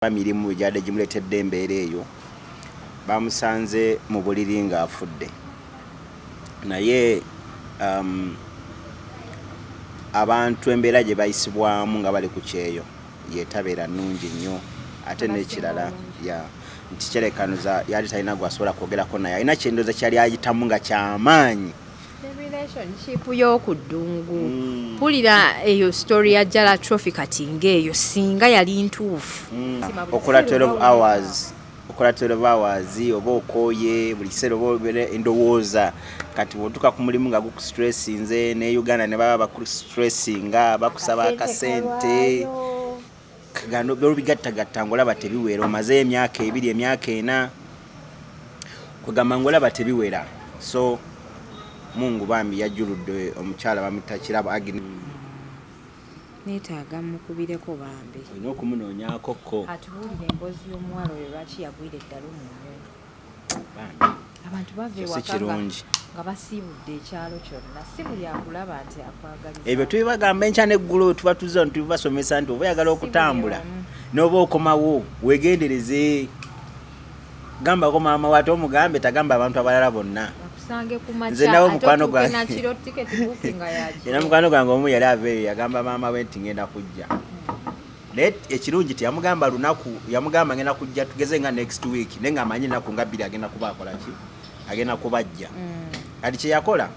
Mirimu gyadde gimuletedde embeera eyo bamusanze mu buliri ng'afudde naye abantu embeera gye bayisibwamu nga bali ku kyeyo yeetabeera nnungi nnyo ate n'ekirala nti kyerekanuza yali talina gwasobola kwogerako naye alina kyendoza kyali ayitamu nga kyamaanyi relationship y'oku ddungu pulira eyo story ya Jala Trophy kati ng'eyo singa yali ntuufu okola 12 hours oba okooye buli kiseera oba endowooza kati bw'otuuka ku mulimu nga gukustrесsinze ne Uganda ne baba bakustrесsinga bakusaba akasente kagano by'obigattagatta ng'olaba tebiwera omaze emyaka 2 emyaka 4 kugamba ng'olaba tebiwera so Mungu bambi yajuludde omukyala bamutta Kirabo Agnes neetaaga mukubireko bambi olina okumunoonyaako ko atubuulire emboozi y'omuwala oyo lwaki yagwira eddalo mu nnyumba abantu bava ewaka nga basiibudde ekyalo kyonna si buli akulaba nti akwagaliza ebyo tubibagamba enkya n'eggulu tuba tuzza tubibasomesa nti oba oyagala okutambula n'oba okomawo weegendereze gambako maama wo ate omugambe tagamba abantu abalala bonna nze nawe mukwano gwange era mukwano gwange omu yali aveeyo yagamba maama we nti ngenda kujja naye ekirungi teyamugamba lunaku yamugamba ngenda kujja tugeze nga next week naye nga amanyi ennaku nga 2 agenda kuba akola ki agenda kubajja kati kye yakola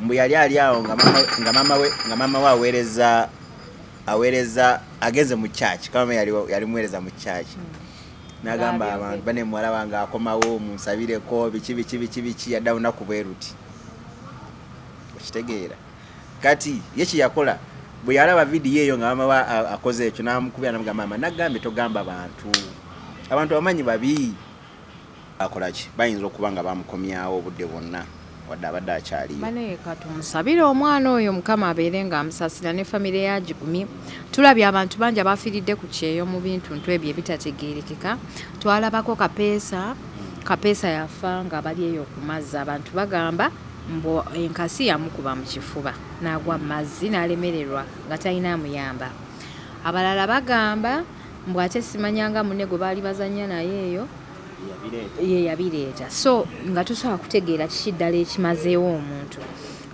mbu yali ali awo nga maama we aweereza ageze mu church kama yali muweereza mu church nagamba abantu bane mwala wange akomawo munsabireko biki yaddawo naku bweruti okitegeera kati ye yakola bwe yalaba video eyo nga mama wa akoze ekyo namukubira namugamba mama nagambe togamba abantu bamanyi babi akola ki bayinza okuba nga bamukomyawo obudde bwonna wadde abadde akyaliyo bane katumusabire omwana oyo mukama abeere nga amusasira ne famire ya Jigumi tulabye abantu bangi abafiiridde ku kyeyo mu bintu ebyo ebitategeerekeka twalabako kapeesa yafa nga bali eyo ku mazzi abantu bagamba mbu enkasi yamukuba mu kifuba n'agwa mu mazzi n'alemererwa nga talina amuyamba abalala bagamba mbu ate simanyanga munne gwe baali bazannya naye eyo ye yabireeta so nga tusobola kutegeera kikiddala ekimazeewo omuntu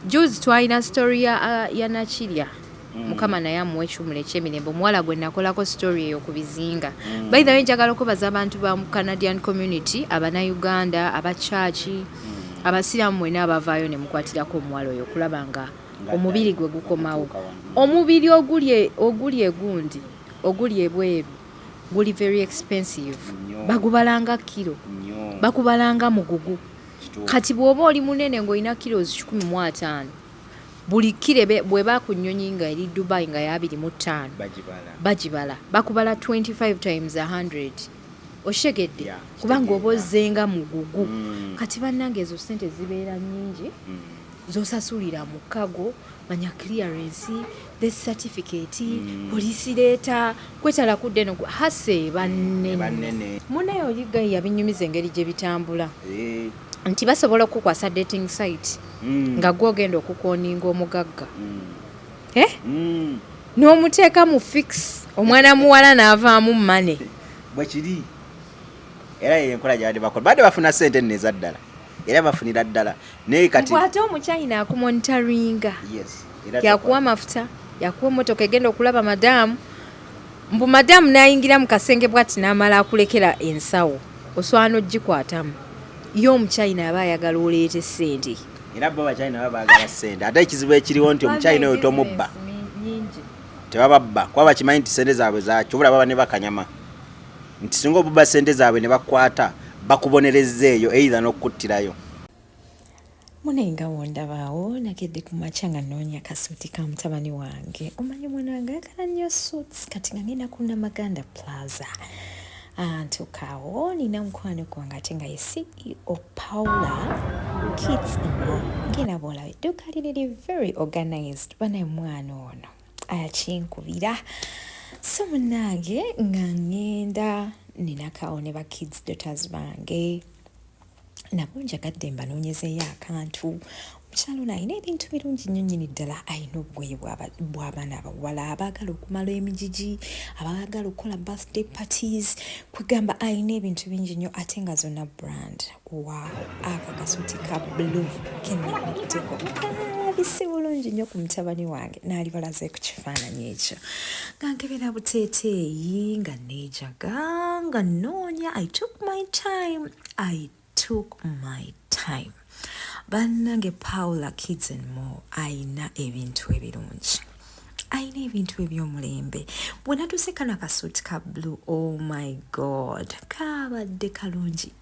juzi twalina story ya Nakirya mukama naye amuwa ekyumula ekyemirembe omuwala gwe nakolako story eyo ku bizinga by the way njagala okubaza abantu ba Canadian community abana-Uganda abachachi abasiraamu mwena abavaayo ne mukwatirako omuwala oyo okulaba nga omubiri gwe gukomawo omubiri oguli egundi oguli ebweru guli very expensive bagubalanga kilo bakubalanga mugugu kati bwoba oli munene ng'olina kilos 15 buli kire bwe bakunyonyi nga eri Dubai nga ya 25 bagibala bakubala 25 times 100 oshegedde kubanga oba ozzenga mugugu kati bannange ezo sente zibeera nnyingi zosasulira mu kago manya clearance the certificate police leeta kwetala kudde no hase banene muneyo oliga yabinyumiza engeri gye bitambula nti basobola okukwasa dating site nga gwogenda okukoninga omugagga n'omuteeka mu fix omwana muwala n'avaamu mane bwe kiri era yenkola gyabadde bakola badde bafuna sente nne ezaddala era bafunira ddala naye kati ate omuchina akumonitoringa yakuwa amafuta yakuwa emmotoka egenda okulaba madamu mbu madamu n'ayingira mu kasenge bwati n'amala akulekera ensawo oswana ogikwatamu ye omuchina aba ayagala oleete ssente era bo abachina baba bagala ssente ate ekizibu ekiriwo nti omuchina oyo tomubba tebababba kuba bakimanyi nti ssente zaabwe zakyo baba ne bakanyama nti singa obubba ssente zaabwe ne bakwata bakubonereza eyo either n'okuttirayo munenga wondabaawo nagedde ku makya nga nnoonya kasuuti ka mutabani wange omanyi mwanange ayagala nnyo suits kati nga ngenda ku Namaganda Plaza ntuukaawo nina mukwano gwange ate nga ye CEO Paula Kids and More ngenda boolaba edduuka liri very organized banaye mwana ono ayakinkubira so munnange nga ngenda ninakaawo ne ba kids daughters bange nabo njagadde mbanoonyezeeyo akantu mukyalo ono alina ebintu birungi nnyo nnyini ddala. Alina obugoye bw'abaana abawala abaagala okumala emijiji, abaagala okukola birthday parties, kwegamba alina ebintu bingi nnyo ate nga zonna brand. Wow, akakasuti ka blue kennakuteeko kabise bulungi nnyo ku mutabani wange naali balaze ku kifaananyi ekyo nga nkebera buteeteeyi nga neejaga nga nnoonya. I took my time. Bannange Paula Kids and More ayina ebintu ebirungi, ayina ebintu eby'omulembe. Bwe natuuse kano akasuuti ka blue, oh my god, kabadde kalungi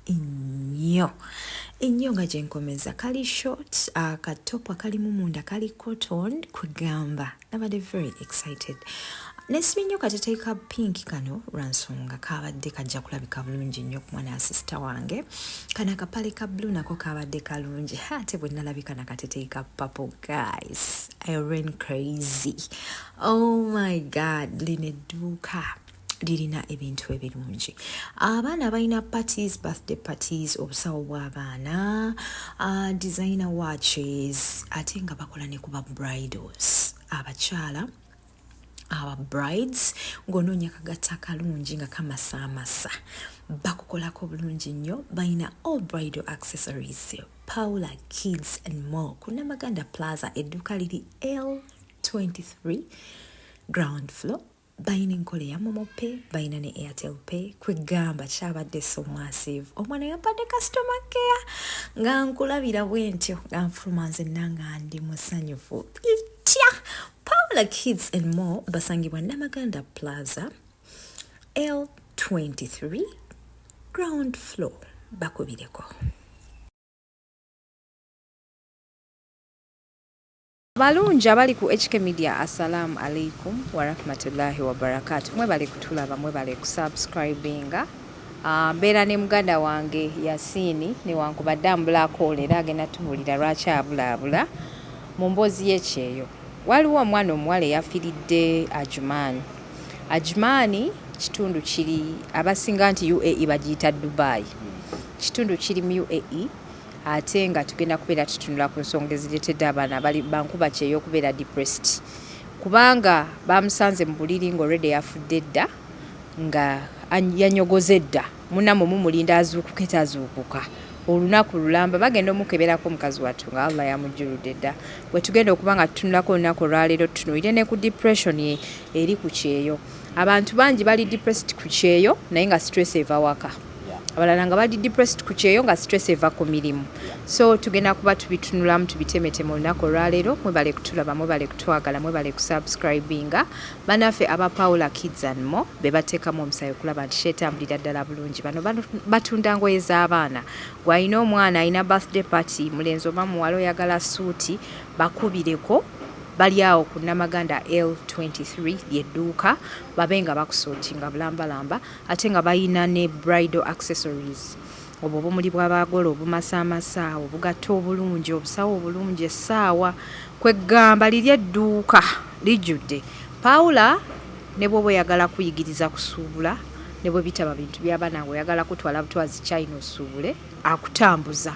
ennyo nga gye nkomeza. Kali short, akatopu akalimu munda kali cotton, kwegamba nabadde very excited. Nesibye nnyo kateteyi ka pinki kano lwansonga kabadde kajja kulabika bulungi nnyo ku mwana wa sisita wange. Kano akapale ka blue nako kabadde kalungi. Ate bwe nalabika na kateteyi ka purple, guys, I ran crazy. Oh my god, lino edduuka lirina ebintu ebirungi. Abaana balina parties, birthday parties, obusawo bw'abaana, designer watches, ate nga bakola ne kuba bridals. Abakyala aba brides ng'onoonya kagatta kalungi nga kamasaamasa bakukolako bulungi nnyo. Balina all bridal accessories. Paula Kids and More ku Namaganda Plaza, edduuka liri L23 ground floor. Balina enkola ya Momo Pay, balina ne Airtel Pay. Kwegamba kyabadde so massive. Omwana yampadde customer care nga nkulabira bwe ntyo nga nfuluma nze nanga ndi musanyufu itya. Paula Kids and More basangibwa Namaganda Plaza L23 ground floor. Bakubireko. Balungi abali ku HK Media, assalamu alaikum wa rahmatullahi wa barakatuh. Mwebale kutulaba, mwebale kusubscribinga. Mbeera ne muganda wange Yasini ne wankubadde ambulako era agenda tubulira lwaki abulaabula mu mboozi y'ekyeyo. Waliwo omwana omuwala eyafiiridde Ajumani kitundu kiri abasinga nti UAE bagiyita Dubai. Kitundu kiri mu UAE ate nga tugenda kubeera tutunula ku nsonga ezireetedde abaana bali bankuba kyeyo okubeera depressed, kubanga bamusanze mu buliri ng'olwedde yafudde dda nga yanyogoze dda munamu mumulinda azuukuke tazuukuka. Olunaku lulamba bagenda omukeberako mukazi wattu nga Allah yamujjuludde dda. Bwe tugenda okuba nga tutunulako olunaku olwaleero tutunuulire ne ku depression eri ku kyeyo. Abantu bangi bali depressed ku kyeyo naye nga stress eva waka. Abalala nga bali depressed ku kyeyo nga stress eva ku mirimu. So tugenda kuba tubitunulamu tubitemete mu lunaku olwaleero. Mwebale kutulaba, mwebale kutwagala, mwebale kusubscribinga. Banaffe aba Paula Kids and More be bateekamu omusayo okulaba nti kyetambulira ddala bulungi. Bano batunda ngoye z'abaana. Gw'alina omwana alina birthday party, mulenzi oba muwala oyagala suuti, bakubireko. Bali awo ku Namaganda L23 ly'edduuka babe nga bakusootinga bulambalamba ate nga bayina ne bridal accessories. Obwo obumuli bw'abaagola, obumasaamasa, obugatta obulungi, obusawo obulungi, essaawa. Kwegamba liri edduuka lijjudde. Paula ne bw'oba oyagala kuyigiriza kusuubula ne bwe bitaba bintu by'abaana oyagala kutwala butwazi China osuubule, akutambuza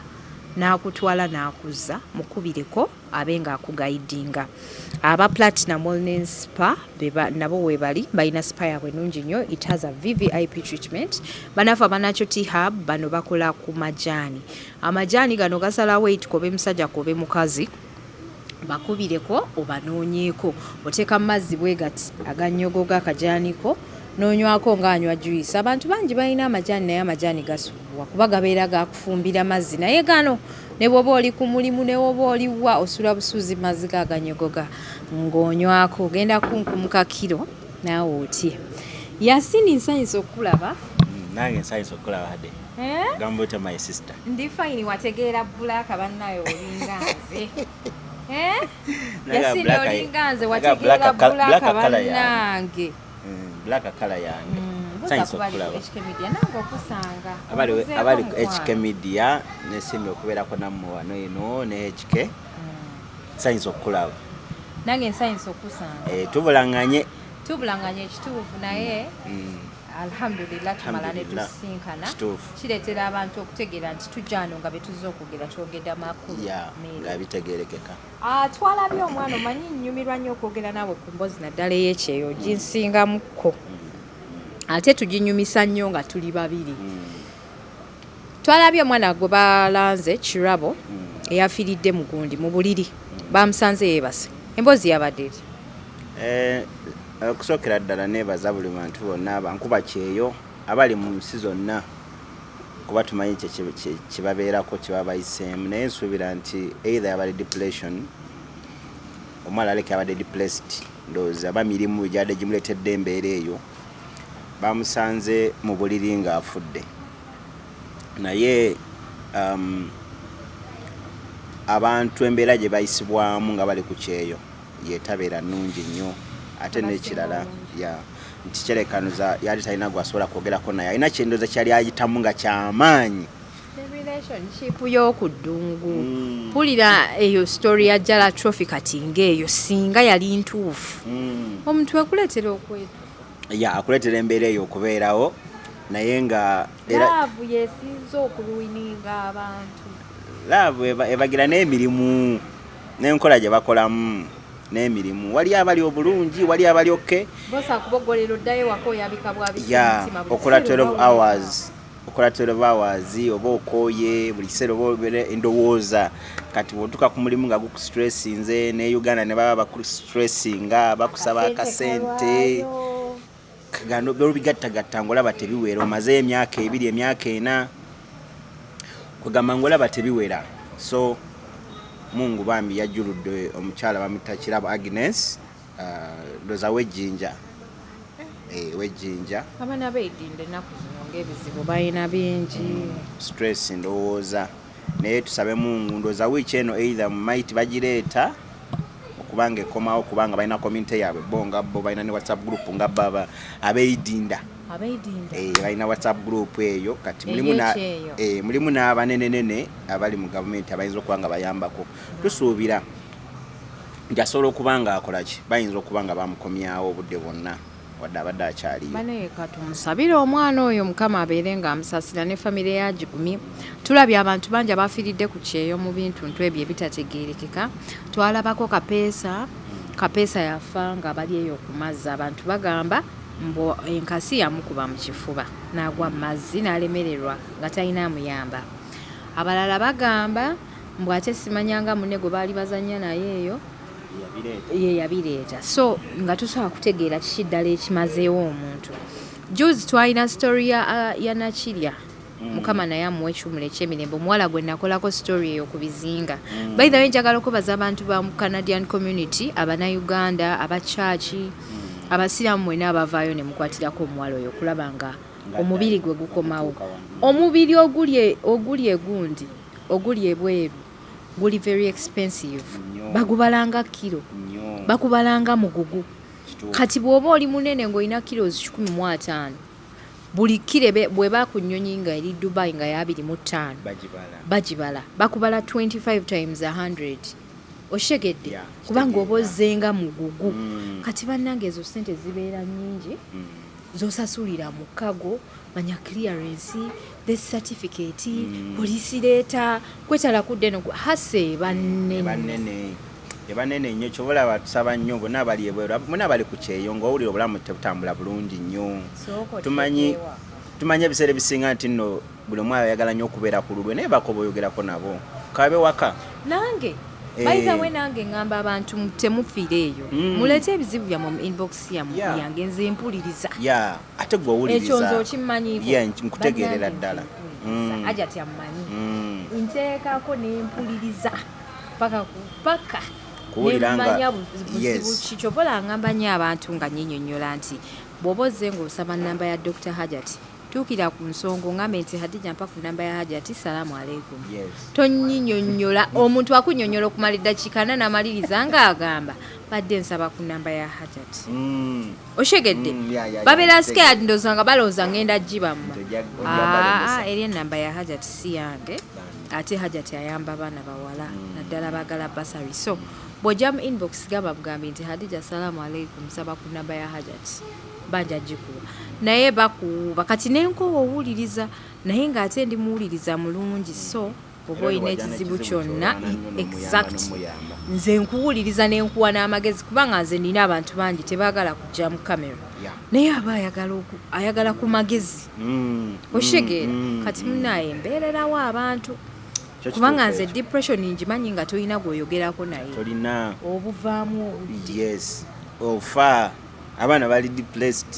n'akutwala n'akuzza mukubireko abe nga akugaidinga. Aba Platinum Wellness Spa nabo webali balina spa yaabwe nnungi nnyo. It has a VVIP treatment. Banafa Banacho Tea Hub bano bakola ku majaani. Amajaani gano gasala weight kobe musajja kobe mukazi. Bakubireko obanoonyeeko. Oteeka mazzi bwe gati aganyogoga akajaaniko n'onywako ng'anywa juice. Abantu bangi balina amajaani naye amajaani gasubwa kuba gabeera gakufumbira mazzi, naye gano ne bw'oba oli ku mulimu ne bw'oba oliwa osula busuuzi mazzi gaganyogoga ng'onywako ogenda kunkumuka kiro naawe otye. Yasini nsanyusa okulaba. Nange nsanyusa okulaba hade. Gambota my sister. Ndi fine wategeera bulaka bannayo olinga nze. Yasini olinga nze wategeera bulaka bannange. Black color yange. Science okulaba. HK Media nango okusanga. Abali HK Media nesimye okubeerako nammwe wano eno ne HK. Science okulaba. Nange science okusanga. Tubulanganye ekituufu naye alhamdulillah tumala ne Alhamdulillah. tusinkana Kituufu. kireetera abantu okutegeera nti tujja wano nga betuza okwogera twogedda makulu ya nga bitegeerekeka. twalabye omwana omanyi nnyumirwa nnyo okwogera naawe ku mbozi naddala ey'ekyeyo ginsingamukko ate tuginyumisa nnyo nga tuli babiri. Twalabye omwana gwe balanze Kirabo eyafiiridde mu gundi mu buliri bamusanze yeebase emboozi yabadde eti okusookera ddala neebaza buli bantu bonna abankuba kyeyo abali mu nsi zonna kuba tumanyi kibabeerako kibaba bayiseemu naye nsuubira nti either yabadde depression omwana aleke abadde depressed ndowooza aba mirimu gyadde gimuleetedde embeera eyo bamusanze mu buliri ng'afudde naye abantu embeera gye bayisibwamu nga bali ku kyeyo yeetabeera nnungi nnyo ate n'ekirala nti kyerekanuza yali talina gwasobola kwogerako naye alina kyendoza kyali ayitamu nga kyamaanyi relationship y'oku ddungu mpulira eyo story ya Jala Trophy kati ng'eyo singa yali ntuufu omuntu akuleetera okwetuka akuleetera embeera eyo okubeerawo naye nga laavu yesinza okuluwininga abantu laavu ebagira n'emirimu n'enkola gye bakolamu n'emirimu wali abali obulungi wali abali oke bosa kubogolero ddayo wako oyabika bwabisimutima okola 12 hours oba okooye buli kiseera oba endowooza kati bwotuka ku mulimu nga gukustrесsinze ne Uganda ne baba bakustrесsinga bakusaba akasente kagano bigattagatta ngolaba tebiwera omaze emyaka 2 emyaka 4 kugamba ngolaba tebiwera so Mungu bambi yajuludde omukyala bamutta Kirabo Agnes doza wejjinja wejjinja abana beedinde naku zino ng'ebizibu balina bingi stress ndowooza naye tusabe Mungu ndoza wiiki eno either might bagireeta okubanga ekomawo kubanga balina community yaabwe bonga bo balina ne WhatsApp group nga baba abeidinda balina WhatsApp group eyo kati mulimu n'abanenenene abali mu gavumenti abayinza okuba nga bayambako tusuubira nti asobola okuba nga akolaki bayinza okuba nga bamukomyawo obudde bwonna wadde abadde akyaliyo bane katumusabire omwana oyo mukama abeere nga amusasira ne famire ya Jigumi. Tulabye abantu bangi abafiiridde ku kyeyo mu bintu ebyo ebitategeerekeka. Twalabako kapeesa yafa nga bali eyo ku mazzi abantu bagamba mbu enkasi yamukuba mu kifuba n'agwa mu mazzi n'alemererwa nga talina amuyamba. Abalala bagamba mbu ate simanyanga munne gwe baali bazannya naye eyo ye yabireeta so nga tusobola kutegeera kiki ddala ekimazeewo omuntu. Juzi twalina story ya Nakirya mukama naye amuwa ekyumula ekyemirembe omuwala gwe nakolako story eyo ku bizinga. By the way njagala okubaza abantu ba mu Canadian community abannayuganda abakyaki abasiraamu mwena abavaayo ne mukwatirako omuwala oyo okulaba nga omubiri gwe gukomawo. Omubiri oguli egundi oguli ebweru guli very expensive bagubalanga kilo bakubalanga mugugu kati bw'oba oli munene ng'olina kilos 15 buli kire bwe bakunyonyi nga eri Dubai nga ya 25 bagibala bakubala 25 times 100 oshegedde kubanga oba ozzenga mugugu kati bannange ezo sente zibeera nnyingi zosasulira mu kago manya clearance the certificate police leeta kwetala kudde no hase banene nnyo kyobola batusaba nnyo bonna abali ebweru muna bali ku kyeyo ng'owulira obulamu tebutambula bulungi nnyo tumanyi ebiseera ebisinga nti nno buli omu ayagala nnyo okubeera ku lulwe naye bako boyogerako nabo kabe waka nange bayizawe nange ngamba abantu temufiire eyo muleete ebizibu byammwe mu inbox yange nze mpuliriza ate gwe owuliriza ekyo nze okimanyiiko nkutegeerera ddala ajati ammanyi nteekako nempuliriza paka nemanya buzibu kikyobola ngamba nnyo abantu nga nyinyonnyola nti bw'oba ozze ng'osaba nnamba ya Dr. Hajati tuukira ku nsonga ngambe nti Hadija mpa ku nnamba ya Hajati salaamu aleikum tonyinyonnyola omuntu akunnyonnyola okumala eddakiika 4 n'amaliriza ng'agamba badde nsaba ku nnamba ya Hajati oshegedde babeera scared ndowooza nga balowooza ngenda gibamma eri ennamba ya Hajati si yange ate Hajati ayamba baana bawala naddala baagala basari so bw'ojja mu inbox gamba bugambi nti Hadija salaamu aleikum nsaba ku nnamba ya Hajati banja gikuba naye bakuuba kati nenkowa owuliriza naye ng'ate ndi muwuliriza mulungi so oba olina ekizibu kyonna exact nze nkuwuliriza nenkuwa n'amagezi kubanga nze nina abantu bangi tebaagala kujja mu kamera naye aba ayagala ku magezi okitegeera kati munaye embeererawo abantu kubanga nze depression ngimanyi nga tolina gweoyogerako naye tolina obuvaamu obudde yes ofa abaana bali depressed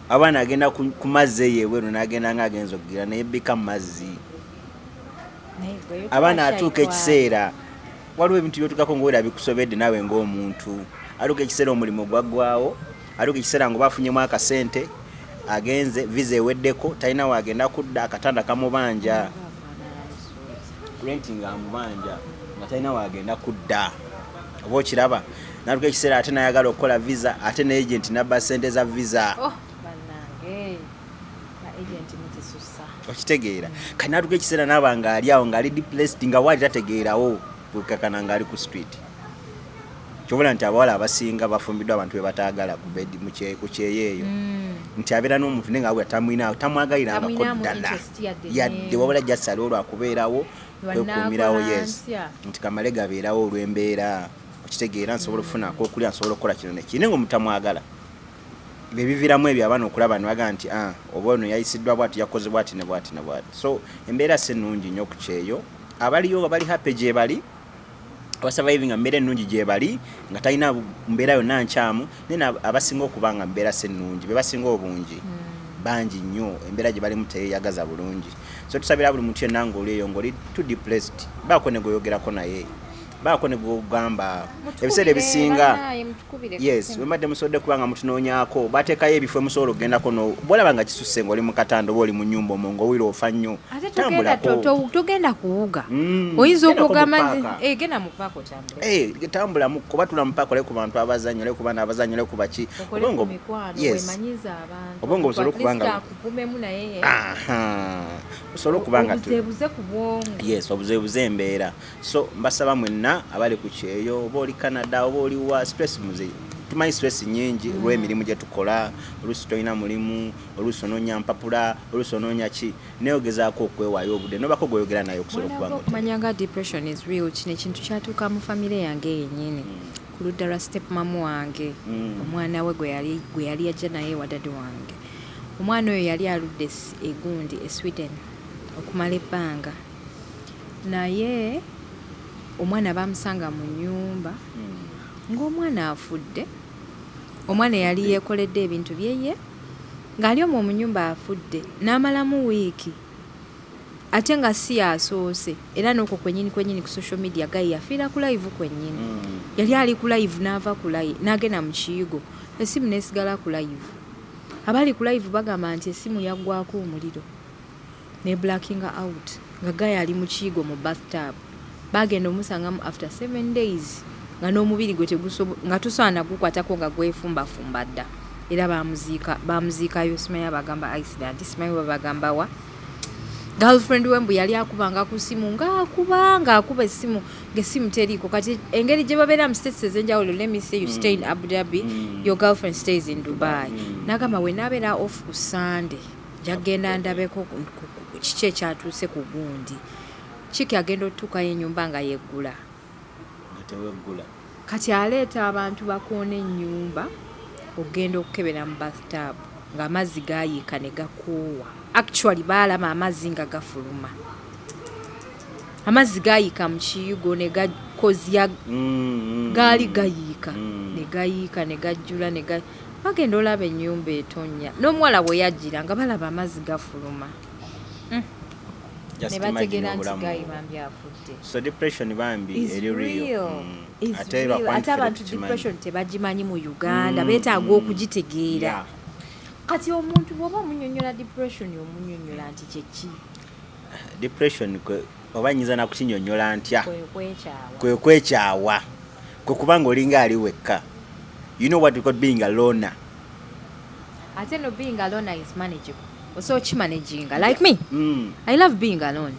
abaana agenda ku mazzi eyeewero n'agenda ng'agenza okugira naye bika mu mazzi abaana atuuka ekiseera waliwo ebintu byotukako ngaowera bikusobedde naawe ng'omuntu atuuka ekiseera omulimu gwaggwawo atuuka ekiseera nga bafunyemu akasente agenze visa eweddeko talina waagenda kudda akatanda kamubanja renti nga amubanja nga talina waagenda kudda oba okiraba natuuka ekiseera ate nayagala okukola visa ate ne agent nabba sente za visa okitegeera kati natuuka ekiseera naaba ng'ali awo ng'ali depressed nga waali tategeerawo bwekakana ng'ali ku street kyobula nti abawala abasinga bafumbiddwa abantu be bataagala ku kyeyeeyo nti abeera n'omuntu naye nga awula tamwagalirangako ddala yadde wabula jasala olwakubeerawo kwekuumirawo yes nti kamale gabeerawo olw'embeera okitegeera nsobola okufunako okulya nsobola okukola kino nekiri naye ng'omutamwagala bebiviramu ebyo abaana okulaba nebaga nti oba ono yayisiddwa bwati yakoze bwati ne bwati ne bwati so embeera si nnungi nnyo ku kyeyo abaliyo abali happy gye bali abasurviving mbeera ennungi gye bali nga talina mbeera yonna nkyamu naye abasinga okuba nga mbeera si nnungi be basinga obungi bangi nnyo embeera gye balimu teyeyagaza bulungi so tusabira buli muntu yenna ng'oli eyo ng'oli too depressed baako ne gweyogerako naye baako ne gugamba ebiseera ebisinga yes wembadde musobodde kubanga mutunoonyaako bateekayo ebifo musobola okugendako bwolaba nga kisusse ng'oli mu katanda oba oli mu nnyumba omwo ng'owira ofa nnyo togenda kuwuga oyinza okugamba genda mu paaka otambule tambulamu kuba tula mu paaka ole ku bantu abazannya ole ku baana abazannya ole ku baki obongo busobola okuba nga busobola okuba nga yes obuzeebuze embeera so mbasaba mwenna abali ku kyeyo oba oli Canada oba oli wa stress muze tumanyi stress nyingi olw'emirimu gye tukola oluusi tolina mulimu oluusi onoonya mpapula oluusi onoonya ki naye ogezaako okwewaayo obudde nobako gweoyogera naye okusobola okuba okumanya nga depression is real kino ekintu kyatuuka mu famire yange yennyini ku ludda lwa step mamu wange omwana we gwe yali yajja naye wa dadi wange omwana oyo yali aludde egundi e Sweden okumala ebbanga naye omwana bamusanga mu nnyumba ng'omwana afudde omwana yali yeekoledde ebintu byeye ng'ali omwo mu nnyumba afudde n'amalamu wiiki ate nga si yasoose era n'okwo kwennyini ku social media gayi yafiira ku live kwennyini yali ali ku live n'ava ku live n'agenda mu kiyigo essimu n'esigala ku live abali ku live bagamba nti essimu yaggwako omuliro ne blackinga out nga gayi ali mu kiyigo mu bathtub bagenda omusangamu after 7 days nga n'omubiri gwe nga tusaana gukwatako nga gwefumbafumba dda era bamuziikayo simanya bagamba accident simanya babagamba wa girlfriend wembu yali akubanga ku simu ng'akuba essimu ng'essimu teriiko kati engeri gye babeera mu states ez'enjawulo let me say you stay in Abu Dhabi your girlfriend stays in Dubai n'agamba we naabeera off ku Sunday jagenda ndabeko kiki ekyatuuse ku gundi Chiki agenda otuukayo ennyumba nga yeggula kati aleeta abantu bakoona ennyumba ogenda okukebera mu bathtub ng'amazzi gayiika ne gakoowa actually baalaba amazzi nga gafuluma amazzi gayiika mu kiyigo ne gakozya gaali gayiika ne gayiika ne gajjula bagenda olaba ennyumba etonnya n'omuwala bwe yajjira nga balaba amazzi gafuluma so depression bambi eri real ate abantu depression tebagimanyi mu Uganda beetaaga okugitegeera kati omuntu bw'oba omunyonyola depression omunyonyola nti kyeki depression oba nyiza nakukinyonyola ntya kwe kwekyawa kwe kubanga olinga ali wekka you know what we call being alone ate no being alone is manageable so managing like me I love being alone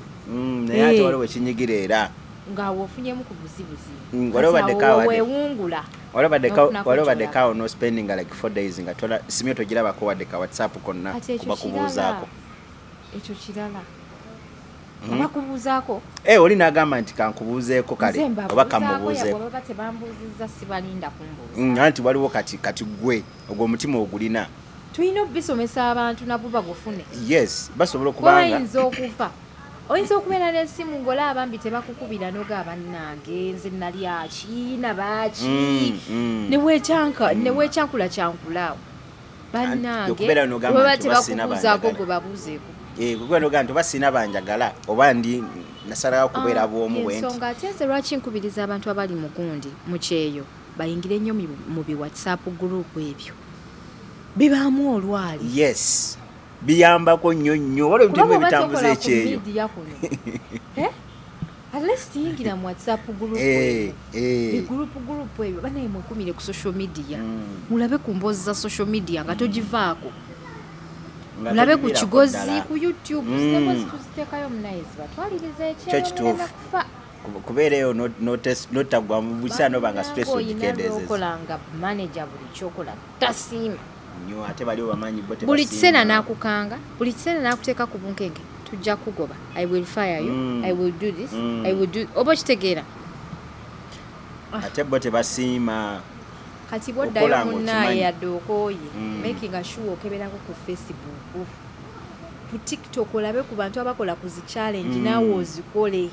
naye ate waliwo ekinyigira era ng'awo ofunyemu ku buzibuzi waliwo badde kawa weewungula waliba deka no spending like 4 days nga tola simyo togirabako wadde ka WhatsApp konna kubakubuuzaako ekyo kirala abakubuuzaako oli n'agamba nti kankubuuzeeko kale oba kamubuuzeeko baba tebambuuzizza sibalinda kumbuuza anti waliwo kati gwe ogwo omutima ogulina tulina obisomesa abantu nabo bagufune yes basobola okubanga oyinza okufa oyinza okubeera n'essimu ng'olaba mbi tebakukubira n'ogaba nange nze nali akiina baaki neweekyankula kyankulaawo bannange weba tebakubuuzaako gwe babuuzeeko gwe noga nti oba sina banjagala oba ndi nasalawo kubeera bw'omu bwenti ensonga ate nze lwaki nkubiriza abantu abali mu gundi mu kyeyo bayingire nnyo mu bi WhatsApp group ebyo bibaamu olwali yes biyambako nnyo wala ebitimu ebitambuza ekyeyo at least yingira mu WhatsApp group group ebyo banaye mwekumire ku social media mulabe ku mboozi za social media nga togivaako mulabe ku kigozi ku YouTube tuziteekayo munayizi batwaliriza ekyeyo kubeereyo notagwa mu busano banga stress ogikendezeza okolanga manager buli kyokola tasiima nnyo ate baliwo bamanyi bote buli kiseera n'akukanga buli kiseera n'akuteeka ku bunkenge tujja kugoba I will fire you I will do this I will do oba kitegeera ate bote basiima kati boddayo munnaye yadde okooye making sure okeberako ku Facebook ku TikTok olabe ku bantu abakola ku zi challenge naawe ozikole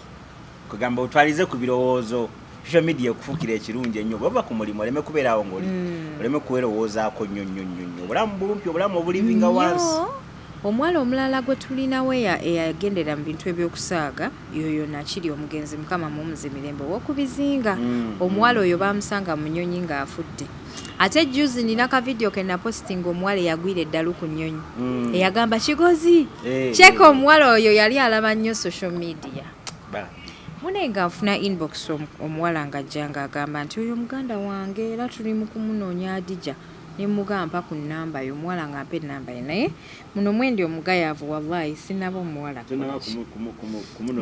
kugamba otwalize ku birowoozo social media okufuukira ekirungi ennyo baba ku mulimu oleme kubeerawo ng'oli oleme kuwerowoozaako nnyo obulamu bulumpi obulamu obulivinga wansi omuwala omulala gwe tulinawo eyagendera mu bintu ebyokusaaga yoyo nakiri omugenzi mukama mumuzi mirembe ow'okubizinga omuwala oyo bamusanga mu nnyonyi ng'afudde ate juzi nina ka video ke napostinga omuwala eyagwira eddalu ku nnyonyi eyagamba kigozi kyeka omuwala oyo yali alaba nnyo social media munenga nfuna inbox omuwala ng'ajja ng'agamba nti oyo muganda wange era tuli mu kumunoonya Adija nemugamba ku nnamba yo omuwala ng'ampa ennamba ye naye muno mwendi omugayaavu wallahi sinaba omuwala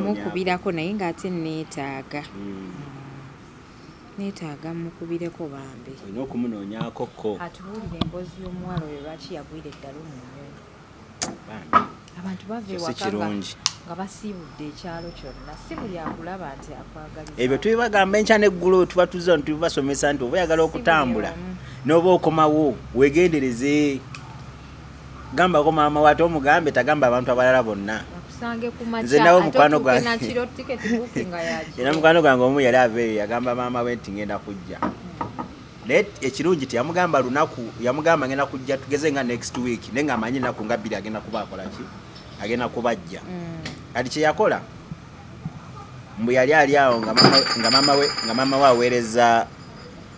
mukubirako naye ng'ate neetaaga mukubireko bambi olina okumunoonyaako ko atubuulire emboozi y'omuwala oyo lwaki yagwira eddalu mu nnyonyi abantu bava ewaka nga basiibudde ekyalo kyonna si buli akulaba nti akwagaliza ebyo tubibagamba enkya n'eggulo tuba tuzza tubibasomesa nti oba oyagala okutambula n'oba okomawo weegendereze gambako maama wo ate omugambe tagamba abantu abalala bonna nze nawe mukwano gwange era mukwano gwange omu yali aveeyo yagamba maama we nti ngenda kujja naye ekirungi teyamugamba lunaku yamugamba ngenda kujja tugeze nga next week naye nga amanyi ennaku nga bbiri agenda kuba akolaki agenda kubajja kati kyeyakola mbu yali ali awo nga maama we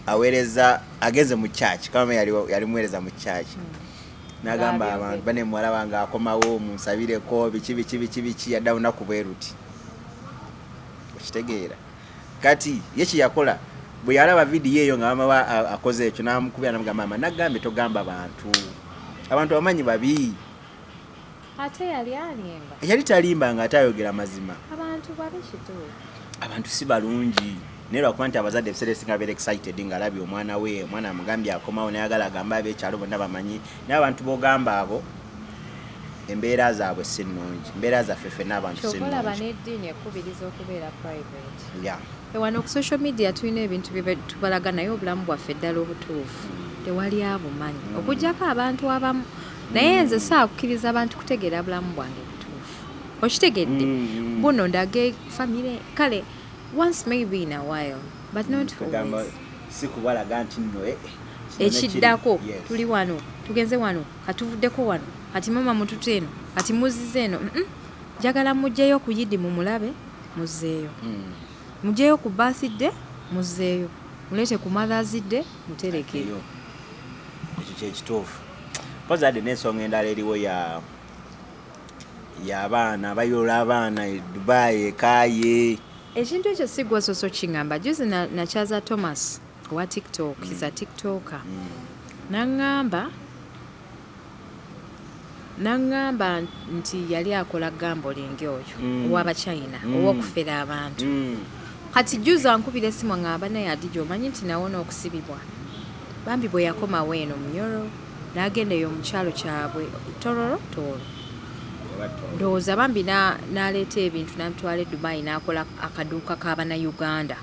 aweereza ageze mu church kama yali muweereza mu church n'agamba abantu bane muwala wange akomawo munsabireko biki yadda lunaku bwe ruti okitegeera kati ye kyeyakola bwe yalaba vidiyo eyo nga maama we akoze ekyo n'amukubira n'amugamba maama nagambe togamba abantu bamanyi babi ate yali talimba nga atayogera mazima abantu si balungi naye lwakuba nti abazadde ebiseera ebisinga beera excited ng'alabye omwana we omwana amugambye akomawo nayagala agambe ab'ekyalo bonna bamanyi naye abantu b'ogamba abo embeera zaabwe si nnungi embeera zaffe ffenna abantu si nnungi n'eddiini ekubiriza okubeera private wano ku social media tulina ebintu bye tubalaga naye obulamu bwaffe ddala obutuufu tewali abumanyi okugyako abantu abamu naye nze saakukkiriza abantu kutegeera bulamu bwange butuufu okitegedde buno ndage famire kale once maybe in a while but not always si kubalaga nti nno ekiddako tuli wano tugenze wano katuvuddeko wano kati mama mututu eno kati muzize eno njagala mujjeyo ku yidi mumulabe muzzeeyo mujjeyo ku birthday muzzeeyo mulete ku mother's day muterekeyo ekyo kyekituufu koza ade n'ensonga endala eriwo y'abaana bayola abaana e Dubai ekaaye ekintu ekyo sigwa soso kingamba juzi nakyaza Thomas wa TikTok is a TikToker nangamba nti yali akola gambling oyo ow'Abachina ow'okufera abantu kati juza nkubira essimu ngamba naye Adija omanyi nti nawona okusibibwa bambi bwe yakomawo eno Munyoro n'agenda eyo mu kyalo kyabwe Tororo ndowooza bambi n'aleeta ebintu n'amutwala e Dubai n'akola akaduuka k'Abannayuganda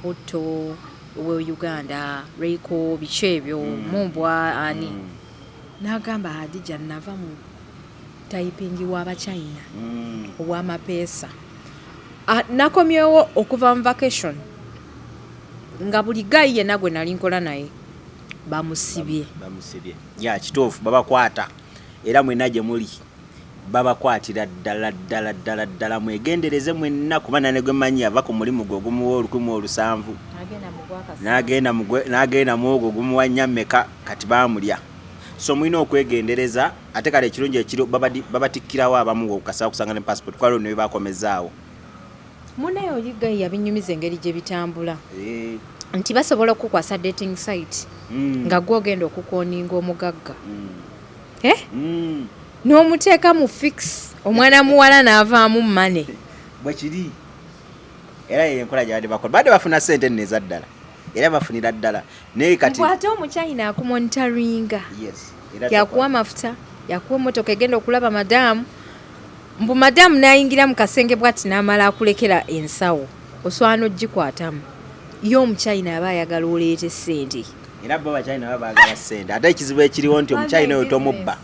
Butto we Uganda Reiko biki ebyo Mumbwa ani n'agamba Adija nava mu typing w'Abachina ow'amapeesa nakomyewo okuva mu vacation nga buli gayi yenna gwe nali nkola naye bamusibye ya kituufu babakwata era mwenna gye muli babakwatira ddala mwegendereze mwenna kubana ne gwe manyi ava ku mulimu gwe ogumuwa 1700 n'agenda mu ogwo ogumuwa nyammeka kati baamulya so mulina okwegendereza ate kale ekirungi ekiro babatikkirawo abamu okukasawo okusanga ne passport kwaliwo ne bakomezaawo munaye oligayi yabinyumiza engeri gye bitambula nti basobola okukwasa dating site nga gwogenda okukoninga omugagga n'omuteeka mu fix omwana muwala n'avaamu mane bwekiri era yenkola gyabadde bakola badde bafuna sente neza ddala era bafunira ddala naye kati ate omuchina akumonitaringa yakuwa amafuta yakuwa emotoka egenda okulaba madamu mbu madamu n'ayingira mu kasenge bwati n'amala akulekera ensawo oswana ogikwatamu yo omuchina aba ayagala oleete sente era bo abachina baba bagala sente ate ekizibu ekiriwo nti omuchina oyo tomubba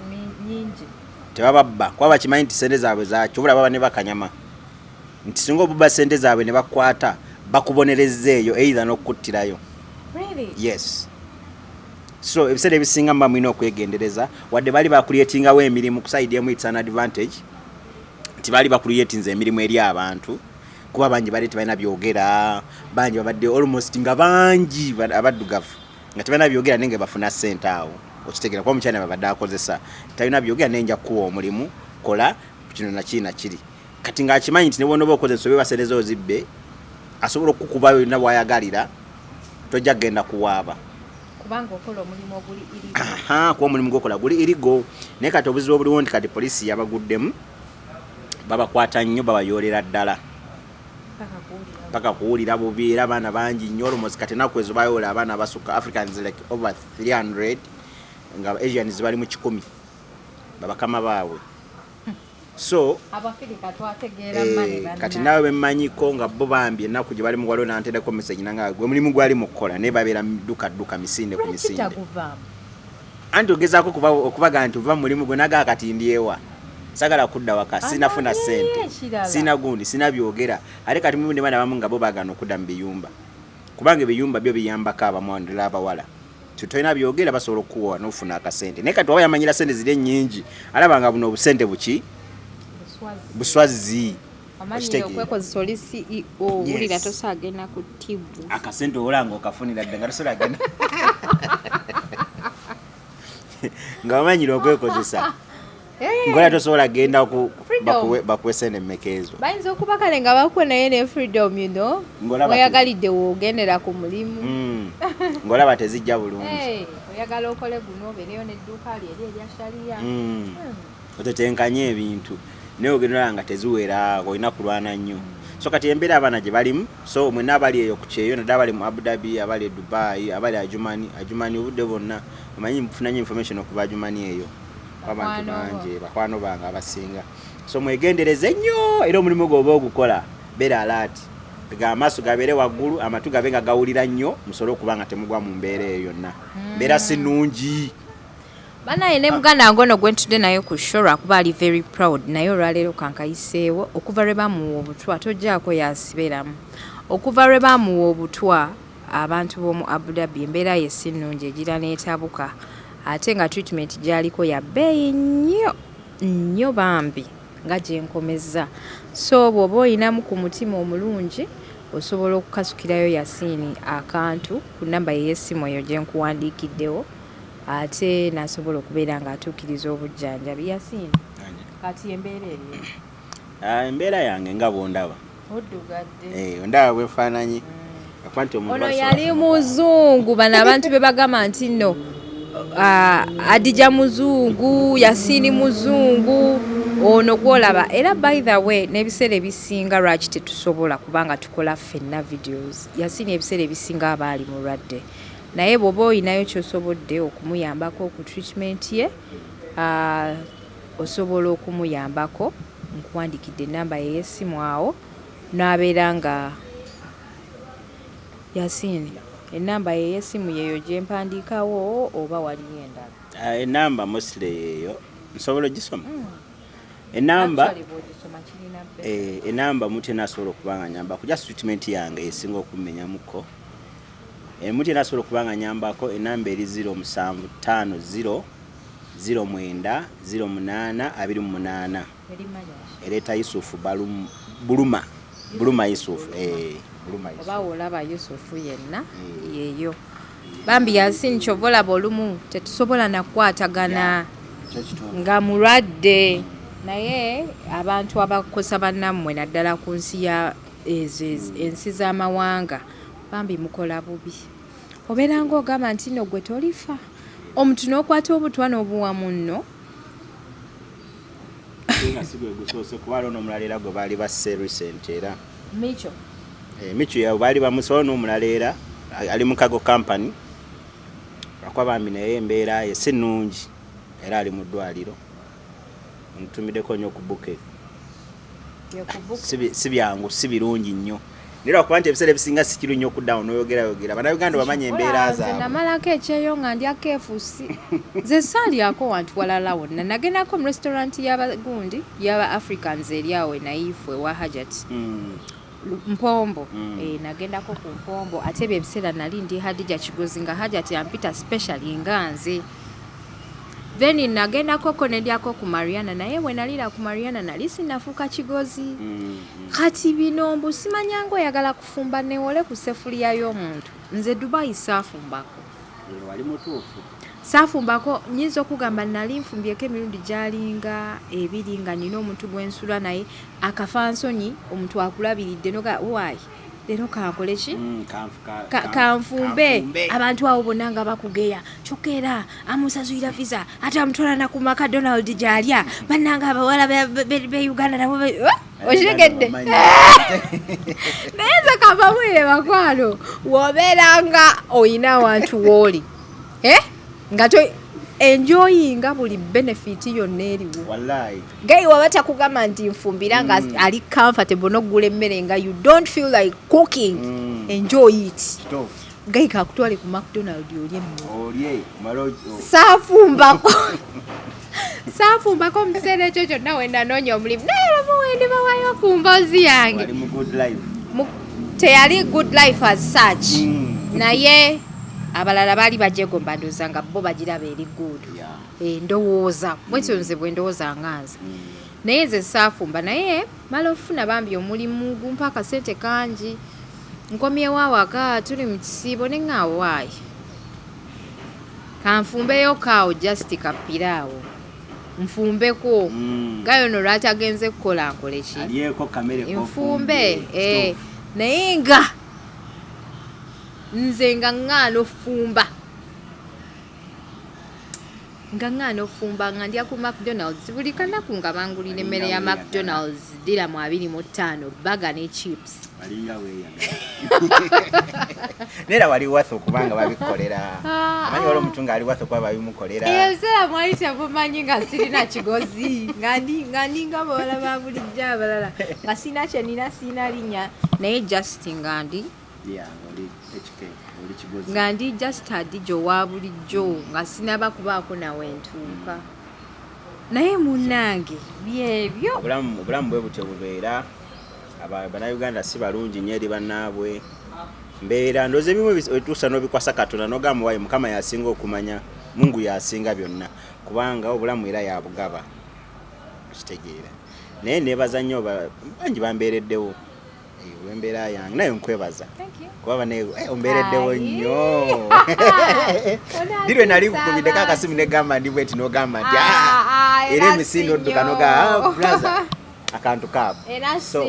tebababba kuba bakimanyi nti sente zaabwe zakyo baba ne bakanyama nti singa obubba sente zaabwe ne bakwata bakubonereza eyo either n'okukuttirayo yes so ebiseera ebisinga mba mulina okwegendereza wadde bali bakuliyetingawo emirimu ku side emu it's an advantage nti bali bakuliyetinza emirimu eri abantu kuba bangi bali tebalina byogera bangi babadde almost nga bangi abaddugavu nga tebalina byogera nenge bafuna sente awo okitegera kuba mukyana babadde akozesa talina byogera nenja kuwa omulimu kola kino nakina kiri kati ng'akimanyi nti ne bw'onoba okoze ensobe basereza ozibbe asobola okukubayo yonna bw'ayagalira tojja kgenda kuwaaba kubanga okola omulimu oguli irigo kuba omulimu gwokola guli irigo naye kati obuzibu obuliwo nti kati polisi yabaguddemu babakwata nnyo babayoolera ddala paka kuwulira bubi era abaana bangi nnyo almost kati enaku ezo bayoola abaana abasukka Africans like over 300 nga Asians bali mu 10 babakama baabwe so abafirika twategeera mani kati nawe bemmanyiko nga bo bambi ennaku gye bali mu waliwo nantendeko message nanga gwe mulimu gwali mukola naye babeera dduka misinde ku misinde anti ogezaako okubaga nti ova mulimu gwe nagaa kati ndyewa sagala kudda waka sinafuna sente sina gundi sina byogera ate kati mu bana bamu nga bo bagana okudda mu biyumba kubanga ebiyumba byo biyambako abamwandira abawala tutolina byogera basobola okuwa n'ofuna akasente naye kati waba yamanyira sente ziri ennyingi alabanga buno obusente buki buswazi amanyire okwekozesa oli CEO wulira tosagenda ku tibu akasente olanga okafunira dde nga tosobola agenda nga wamanyire okwekozesa ngola tosobola genda bakuwe sente mmekeezo bayinza okuba kale nga bakuwe naye ne freedom oyagalidde wogendera ku mulimu ng'olaba tezijja bulungi oyagala okole guno obeereyo n'edduuka lyeri erya shaliya otetenkanye ebintu naye ogendera nga teziwera olina kulwana nnyo so kati embeera abaana gye balimu so mwenna abali eyo ku kyeyo naddala abali mu Abu Dhabi abali e Dubai abali Ajumani obudde bonna omanyi mfunanye information okuva Ajumani eyo abantu bangi bakwano bange abasinga so mwegendereze nnyo era omulimu gwoba ogukola beera alert amaaso gabeere waggulu amatu gabe nga gawulira nnyo musobole okuba nga temugwa mu mbeera eyo yonna mbeera si nnungi banaye ne muganda ngono gwentudde naye ku show lwakuba ali very proud naye olwaleero kankayiseewo okuva lwe bamuwa obutwa tojjaako yasibeeramu okuva lwe bamuwa obutwa abantu b'omu Abu Dhabi embeera ye si nnungi egira n'etabuka ate nga treatment gyaliko ya bbeeyi nnyo bambi nga gyenkomeza so bw'oba oyinamu ku mutima omulungi osobola okukasukirayo Yasiini akantu ku nnamba y'essimu eyo gye nkuwandiikiddewo ate nasobola okubeera ng'atuukiriza obujjanjabi Yasiini kati embeera eriyo embeera yange nga bwondaba oddugadde ondaba bwefaananyi ono yali muzungu bano abantu be bagamba nti nno Adija muzungu Yasiini muzungu ono gwolaba era by the way n'ebiseera ebisinga lwaki tetusobola kubanga tukola ffenna videos Yasini ebiseera ebisinga abaali mulwadde naye bw'oba oyinayo ky'osobodde okumuyambako ku treatment ye osobola okumuyambako nkuwandikidde ennamba ye y'essimu awo n'abeera nga Yasini ennamba ye y'essimu yeeyo gye mpandiikawo oba waliyo endala ennamba mostly yeeyo nsobola ogisoma enamba muti nasobola okubanga nyamba kuja treatment yange esinga okumenyamuko muti nasobola okubanga nyambako enamba eri 0750 09 08 28 ereta Yusufu Buluma Yusufu oba olaba Yusufu yenna yeeyo bambi Yasini kyovolaba olumu tetusobola nakwatagana nga mulwadde naye abantu abakosa bannammwe naddala ku nsi ya ensi z'amawanga bambi mukola bubi obeera ng'ogamba nti nno gwe tolifa omuntu n'okwata obutwa n'obuwa munno gusose kuba n'omulala era gwe baali basse recent era Micho yawe baali bamusobola n'omulala era ali mu Cargo Company lwakuba bambi naye embeera ye si nnungi era ali mu ddwaliro ntumiddeko nnyo ku buke si byangu si birungi nnyo naye lwakuba nti ebiseera ebisinga si kiru nnyo okuddawo n'oyogera bannayuganda bamanya embeera zaabwe namalako ekyeyo nga ndi akeefusi nze saalyako wantu walala wonna nagendako mu restaurant y'abagundi y'aba Africans eri awo naifwe wa Hajat Mpombo nagendako ku Mpombo ate ebyo ebiseera nali ndi Hadija Kigozi nga Hajat yampita specially nga nze then nagendako ko nendyako ku Mariana naye bwe nalira ku Mariana nali sinafuuka Kigozi kati bino mbu simanya ng'oyagala kufumba newole ku sefuliya y'omuntu nze Dubai saafumbako wali mutuufu saafumbako nyinza okugamba nali nfumbyeko emirundi gyalinga ebiri nga nina omuntu gwensula naye akafansonyi omuntu akulabiridde noga why leero kankole ki kanfumbe abantu abo bonna nga bakugeya kyokka amusazulira visa ate amutwala na ku McDonald gyalya bannanga abawala be Uganda nabo okiregedde naye nze kavamwire bakwano wobeera nga oyina awantu wooli nga enjoyinga buli benefit yonna eriwo wallahi gai waba takugamba nti nfumbira nga ali comfortable n'oggula emmere nga you don't feel like cooking enjoy it gai kakutwale ku McDonald olye saafumbako mu kiseera ekyo kyonna wenda noonya omulimu naye lumuwendi bawayo ku mboozi yange teyali good life as such naye abalala baali bajegomba ndowooza nga bo bagiraba eri gudu ndowooza bwetyo nze bwe ndowooza nganze naye nze saafumba naye mala ofuna bambi omulimu gumpa akasente kangi nkomyewo awaka tuli mu kisiibo ne ŋŋawaayi kanfumbeyo kaawo just kapiraawo nfumbeko gayo no lwatagenze kukola nkole ki nfumbe naye nga nze nga ŋŋaana ofumba nga ndya ku McDonald's buli kanaku nga bangulira emmere ya McDonald's diramu 25 baga ne chips nera wali watho kubanga babikolera manyi wali omuntu nga ali watho kuba babimukolera ebiseera mwali temumanyi nga sirina Kigozi nga ndinga bawala ba bulijjo abalala nga sina kyenina sina linnya naye just nga ndi nga ndi just Adijo wa bulijjo nga sinaba kubaako nawe ntuuka naye munnange byebyo obulamu bwe butyo bubeera bannayuganda si balungi nnyo eri bannaabwe mbeera ndooza ebimu etuusa n'obikwasa Katonda n'ogamba wayi Mukama yasinga okumanya Mungu yasinga byonna kubanga obulamu era yabugaba okitegeera naye neebaza nnyo bangi bambeereddewo embeera yange naye nkwebaza kuba ombeereddewo nnyo dirwe nali kukubiddeko akasimu negamba ndi bweti n'ogamba nti era emisinde odduka n'ogamba braza akantu kaabo so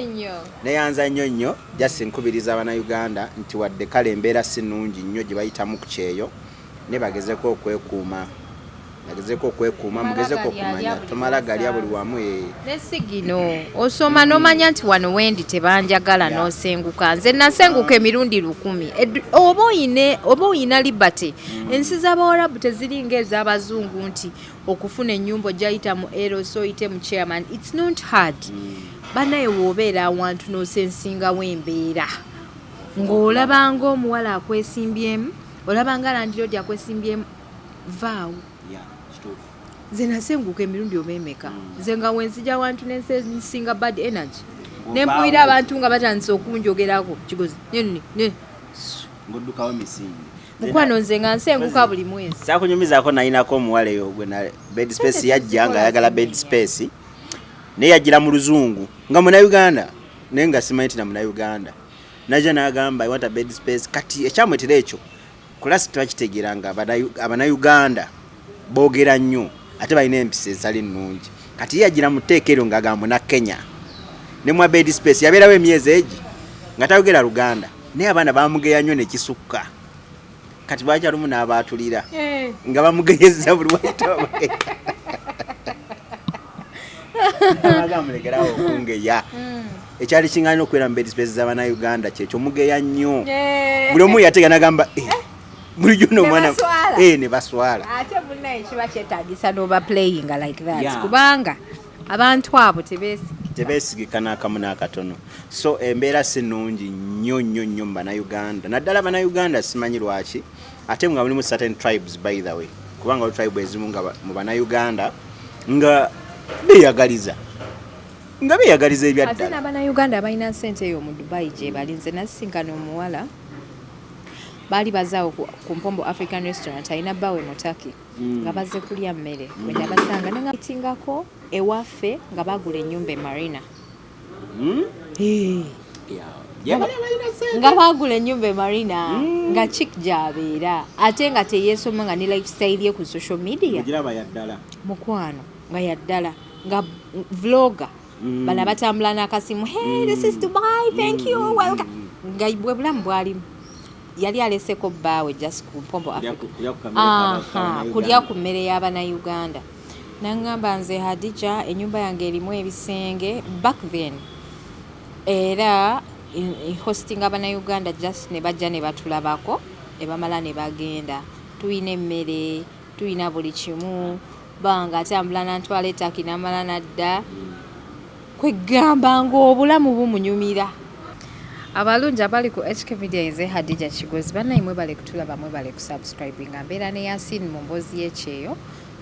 neyanza nnyo just nkubiriza Abannayuganda nti wadde kale embeera si nnungi nnyo gye bayitamu ku kyeyo ne bagezeko okwekuuma nagezeko okwekuuma mugezeko okumanya tomala galya buli wamu nesigino osoma nomanya nti wano wendi tebanjagala nosenguka nze nasenguka emirundi 1000 oba oyina liberty ensi z'Abawarabu teziringa ez'Abazungu nti okufuna ennyumba ojayita mu eros oyite mu chairman it's not hard banaye woobeera awantu n'osensingawo embeera ng'olabanga omuwala akwesimbyemu olabanga landiroodi akwesimbyemu vaawo nze nasenguka emirundi oba nze nga wenzija awantu nensinga bad energy nempulira abantu nga batandise okunjogerako kigozi ng'oddukawo misingi mukwano nze nga nsenguka buli mwezi kyakunyumizaako nayinako omuwala eyo gwe na bed space yajja nga ayagala bed space naye yajjira mu luzungu nga Munnayuganda naye nga simanyi nti na Munnayuganda najja n'agamba I want a bed space kati ekyamwetera ekyo kulasi twakitegeera nga Abannayuganda boogera nnyo ate balina empisa ezitali nnungi kati yajjira mu tteeka eryo ng'agamba na Kenya ne mwa bed space yabeerawo emyezi egi nga tayogera Luganda naye abaana bamugeya nnyo nekisukka kati bakyalumu n'abaatulira nga bamugeyeza buli waita bagamulekerawo okungeya ekyali kiŋŋaana okubeera mu bed space z'Abannayuganda kyekyo mugeya nnyo buli omu yatega n'agamba bulijjo n'omwana ne baswala ate bunnaye kiba kyetaagisa n'oba playing like that kubanga abantu abo tebeesigika n'akamu n'akatono so embeera si nnungi nnyo nnyo nnyo mu Bannayuganda naddala Bannayuganda simanyi lwaki ate nga mulimu certain tribes by the way kubanga tribe ezimu nga mu Bannayuganda nga beeyagaliza ebyaddala ate n'Abannayuganda balina ssente eyo mu Dubai gye balinze nasisinkana omuwala baali bazaawo ku Mpombo African Restaurant alina bbawe mutaki nga bazze kulya mmere bwe nabasanga nengatingako ewaffe nga bagula ennyumba e Marina nga bagula ennyumba e Marina nga chick gy'abeera ate nga teyeesoma nga ne lifestyle ye ku social media mukwano nga yaddala nga vlogger bana batambula n'akasimu hey this is Dubai thank you welcome nga bwe bulamu bwalimu yali aleseko bbaawe just ku Mpombo kulya ku mmere y'Abannayuganda nangamba nze Hadija ennyumba yange erimu ebisenge back then era hosting Abannayuganda just ne bajja ne batulabako ne bamala ne bagenda tuyina emmere tuyina buli kimu banga atambula nantwala ettaki namala nadda kwegamba ng'obulamu bumunyumira abalungi abali ku HK Media nze Hadija Kigozi bannaye mwebale kutulaba mwebale kusubscribe nga mbeera ne Yasin mu mboozi y'ekyeyo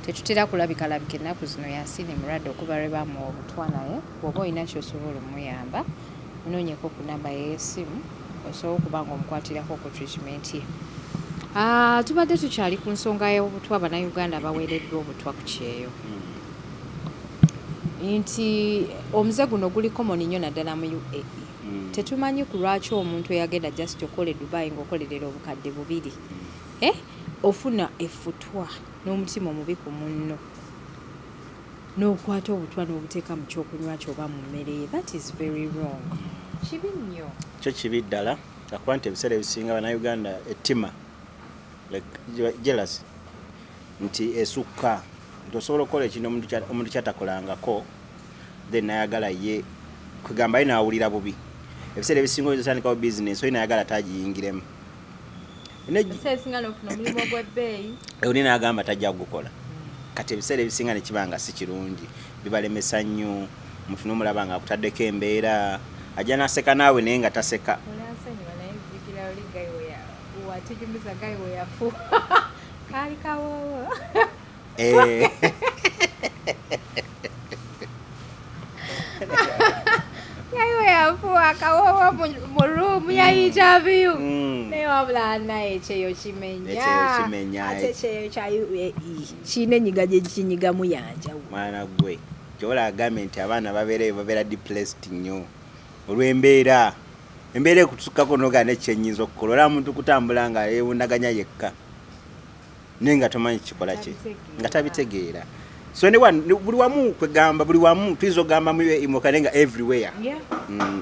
tetutera kulabika ennaku zino Yasin mulwadde okuba lwe bamuwa obutwa naye bw'oba olina ky'osobola omuyamba munoonyeko ku namba y'essimu osobola okuba nga omukwatirako ku treatment ye tubadde tukyali ku nsonga y'obutwa Bannayuganda baweereddwa obutwa ku kyeyo nti omuze guno guli common nnyo naddala mu UAE tetumanyi ku lwaki omuntu eyagenda just okole Dubai ng'okolerera obukadde 2 ofuna effutwa n'omutima omubi ku munno n'okwata obutwa n'obuteeka mu kyokunywa kyoba mu mmere that is very wrong kibi nnyo kyo kibi ddala akuba nti ebiseera ebisinga Bannayuganda ettima jealous nti esukka nti osobola okukola ekintu omuntu kyatakolangako then nayagala ye kugamba ye naawulira bubi ebiseera ebisinga oyinza business oyina ayagala tagiyingiremu oli n'agamba tajja kugukola kati ebiseera ebisinga ne kiba nga si kirungi bibalemesa nnyo omuntu n'omulaba nga akutaddeko embeera ajja n'aseka naawe naye nga taseka yayo yafuwa akawowa mu ruumu yayita vyu naye wabula naye ekyeyo kimenya ate ekyeyo kya UAE kiina enyiga gye kinyigamu yanjawo mwana gwe kyobola agambye nti abaana babeera depressed nnyo olw'embeera ekutusukkako nogaa nekyenyinza okukola olaba muntu kutambula nga yeewundaganya yekka naye nga tomanyi kikola kye nga tabitegeera so buli wamu kwegamba buli wamu tuyinza okugamba imokane nga everywhere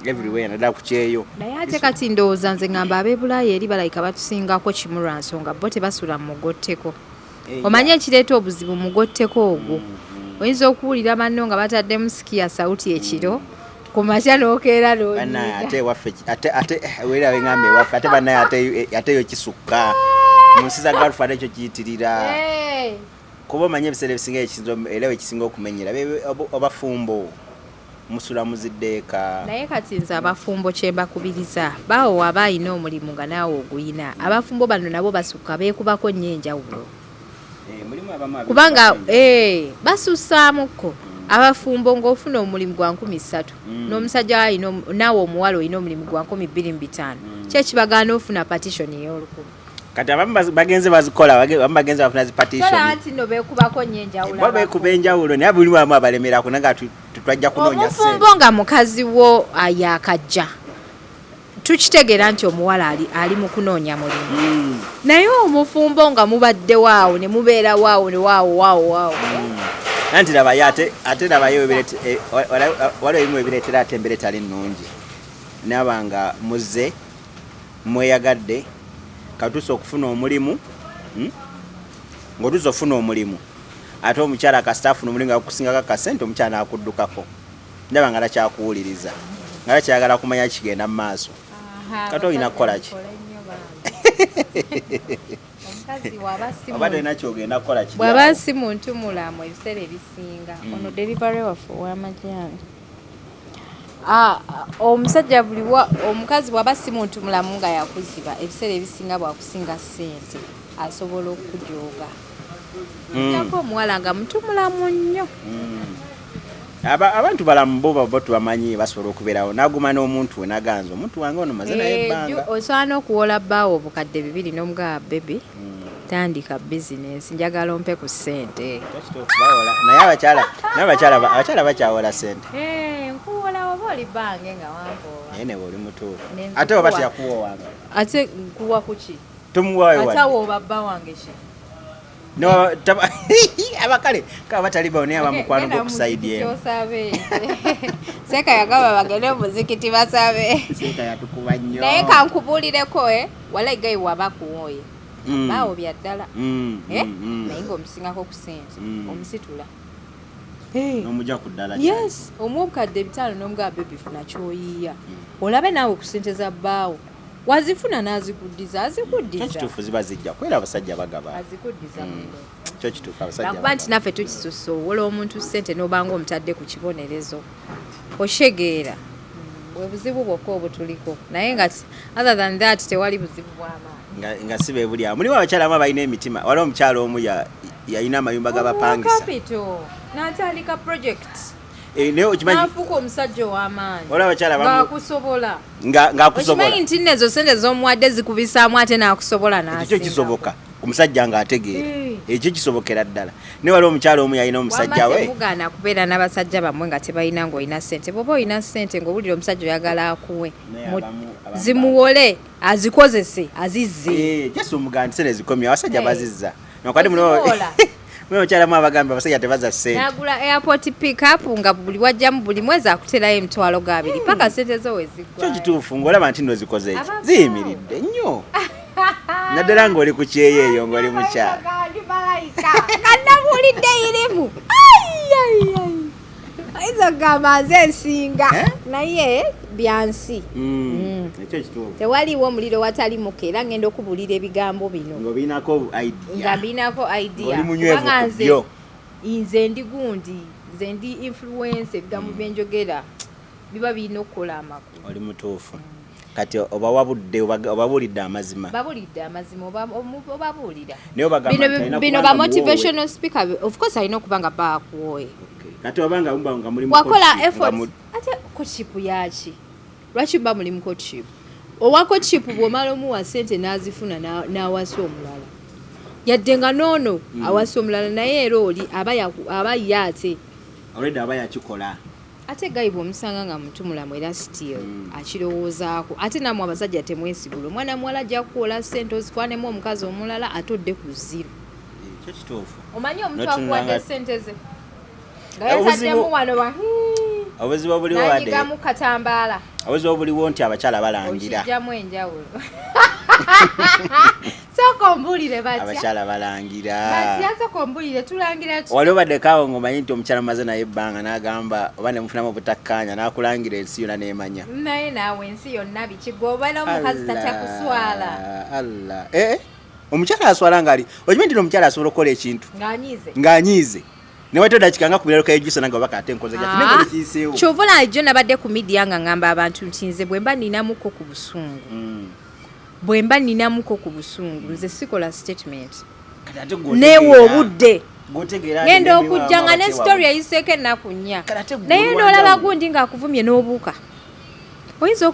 everywhere naddala ku kyeyo naye ate kati ndowooza nze ngamba ab'ebulaaya eri balayika batusingako kimu lwa nsonga bo tebasula mu mugotteko omanye ekireeta obuzibu mugotteko ogwo oyinza okuwulira banno nga bataddemu sikiya sauti ekiro ku makya n'okeera ate waffe ate weera wengambe waffe ate bannaye ate yo kisukka mu nsi za galufu ate ekyo kiyitirira kuba omanye ebiseera ebisinga era wekisinga okumenyera abafumbo musula muziddeeka naye kati nze abafumbo kyembakubiriza baawo aba ayina omulimu nga naawe oguyina abafumbo bano nabo basukka beekubako nnyo enjawulo kubanga basussaamuko abafumbo ng'ofuna omulimu gwa 13 n'omusajja ayina naawe omuwala olina omulimu gwa 25 kyekibagaana ofuna partition ey'olukumi kati abamu bagenze bazikola abamu bagenze bafuna zi partition anti no beekubako nnyo enjawulo beekuba enjawulo naye buli wamu abalemerako naga twajja kunoonya ssente omufumbo nga mukazi wo yakajja tukitegeera nti omuwala ali mu kunoonya mulimu naye omufumbo nga mubadde waawo ne mubeera waawo ne waawo anti labayo ate labayo waliwo ebimu ebireetera ate embera etali nnungi nabanga muzze mweyagadde katusa okufuna omulimu ng'otuza ofuna omulimu ate omukyala akasita afuna omulimu nga kukusingako akasente omukyala n'akuddukako ndaba nga takyakuwuliriza nga takyayagala kumanya kigenda mu maaso kati olina kukola ki oba tolina kyogenda kukola ki bw'aba si muntu mulamu ebiseera ebisinga ono delivery waffe ow'amajaani omusajja omukazi bw'aba si muntu mulamu nga yakuziba ebiseera ebisinga bwakusinga ssente asobola okujooga jako omuwala nga muntu mulamu nnyo abantu balamu bo tubamanyi basobola okubeerawo naguma n'omuntu we naganza omuntu wange ono maze naye ebbanga osobola n'okuwola bbaawo obukadde 2 n'omugaba bebi tandika bizinesi njagala ompe ku ssente naye abakyala bakyawola ssente nkuwola oba oli bange nga wampoowa naye newe oli mutuufu ate oba teyakuwoowanga ate nkuwa kuki tomuwaayo ate awo bba wange ki abakale kaba batali bawo naye abamukwano g'okusaidi emu seeka yagamba bagende muzikiti basabe seeka yatukuba nnyo naye kankubuulireko wala egayi waba kuwooye baawo bya ddala naye ng'omusingako ku ssente omusitula n'omujja ku ddala yes omuwa obukadde 5 n'omugaba bebifuna kyoyiiya olabe naawe ku ssente za bbaawo wazifuna n'azikuddiza kituufu ziba zijja kwera abasajja bagaba azikuddiza kyo kituufu abasajja bakuba nti naffe tukisusa owola omuntu ssente n'obanga omutadde ku kibonerezo oshegeera bwe buzibu bwokka obutuliko naye nga other than that tewali buzibu bw'amaanyi nga sibe bulya mulimu abakyala amu abalina emitima waliwo omukyala omu yalina amayumba g'abapangisa n'atandika project nafuuka omusajja ow'amaanyi ng'akusobola okimanyi nti nnezo sente z'omuwadde zikubisaamu ate n'akusobola ekyo kisoboka omusajja ng'ategeera ekyo kisobokera ddala naye waliwo omukyala omu yalina omusajja we mugaana kubeera n'abasajja bammwe nga tebalina ng'olina ssente bw'oba olina ssente ng'owulira omusajja oyagala akuwe zimuwole azikozese azizze jesi omugandi sente zikomye abasajja bazizza nokati mwe okyalamu abagamba abasajja tebaza ssente n'agula airport pickup nga buli wajjamu buli mwezi akuterayo emitwalo ga 2 paka ssente zo weziggwa kyo kituufu ng'olaba nti nozikoze eki ziyimiridde nnyo naddala ng'oli ku kyeyeeyo ng'oli mukyala kannabuulidde irimu ayinza kugamba nze ensinga naye byansi tewaliwo omuliro watali muke era ngenda okubuulira ebigambo bino nga binako idea nze ndi gundi nze ndi influence ebigambo byenjogera biba birina okukola amakulu oli mutuufu kati obabuulidde amazima obabuulira bino ba motivational speaker of course alina okuba nga baakuwoye kati obanga nga mulimu wakola effort ate coachship yaki lwaki mba mulimu coachship owa coachship bw'omala omuwa ssente n'azifuna n'awasa omulala yadde nga noono awasa omulala naye era oli aba yaate already aba yakikola ate gayi bw'omusanga nga muntu mulamu era still akirowoozaako ate namwe abasajja temwesigula omwana muwala ajja kukola ssente ozikwanemu omukazi omulala atodde ku zero ekyo kituufu omanyi omuntu akuwadde ssente ze nga yataddemu wano obuzibu buliwo nanyigamu katambaala obuzibu buliwo nti abakyala balangira okijjamu enjawulo Soko mbulire batya. Abakyala balangira. Batya soko mbulire tulangira tu. Waliwo badde kawo ng'omanyi nti omukyala maze naye ebbanga n'agamba oba ne mufunamu obutakkaanya n'akulangira ensi yonna n'emanya. Naye naawe ensi yonna bikigoba n'omukazi tatya kuswala. Allah. Omukyala aswala ngali. Okimanyi nti omukyala asobola okukola ekintu. Ng'anyiize. Ne wetto dakika nga kubirako ejusa nange obaka ate nkoze gati nengo kiseewo. Kyovula ajjo nabadde ku media nga ngamba abantu nti nze bwe mba ninamuko ku busungu. Bwe mba ninamuko ku busungu nze sikola statement. Neewe obudde. Ngenda okujja nga ne story eyiseeko ennaku nnya. Naye n'olaba gundi ng'akuvumye n'obuuka. Oyinza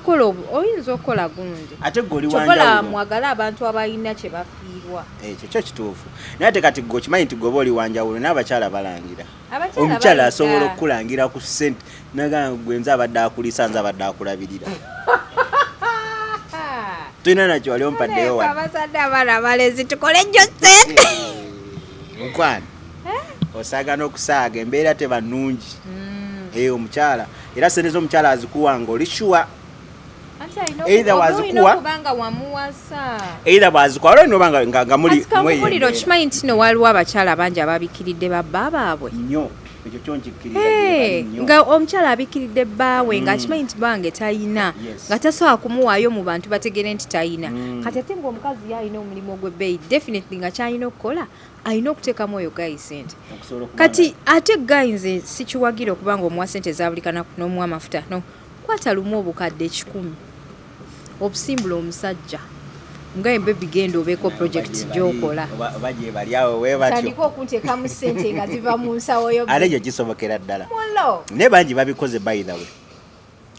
okukola gundi. Ate goli wanja. Kyokola mwagala abantu abalina kye bafiirwa. Ekyo kituufu. Naye ate kati gwe okimanyi nti gwoba oli wanjawulo n'abakyala balangira. Omukyala asobola okukulangira ku ssente nagamba gwe nze abadde akulisa nze abadde akulabirira. Tulina nakyo wali ompaddeyo wano. Abazadde abaana abalezi tukole nnyo ssente. Mukwano. Osaagana okusaaga embeera teba nnungi. Omukyala era ssente z'omukyala azikuwanga oli sure. Either wazikuwa kubanga wamuwasa. Either wazikuwa olwo nobanga nga muli mweye. Kimanyi nti no waliwo abakyala bangi ababikiridde babba baabwe. Nnyo. Ekyo kyonkikiriza nnyo. Nga omukyala abikiridde bbaawe nga kimanyi nti bange tayina nga tasobola kumuwaayo mu bantu bategere nti tayina. Kati ate ng'omukazi yalina omulimu ogw'ebbeeyi definitely nga kyalina okukola alina okuteekamu oyo gayi sente. Kati ate gayi nze sikiwagira okuba nga omuwa sente ezaabulikana n'omuwa amafuta no kwata lumu obukadde 10 obusimbula omusajja nga embebi genda obeeko project gy'okola baje bali awo webatyo tandika okunteekamu ssente nga ziva mu nsawo yo ate ekyo kisobokera ddala naye bangi babikoze by the way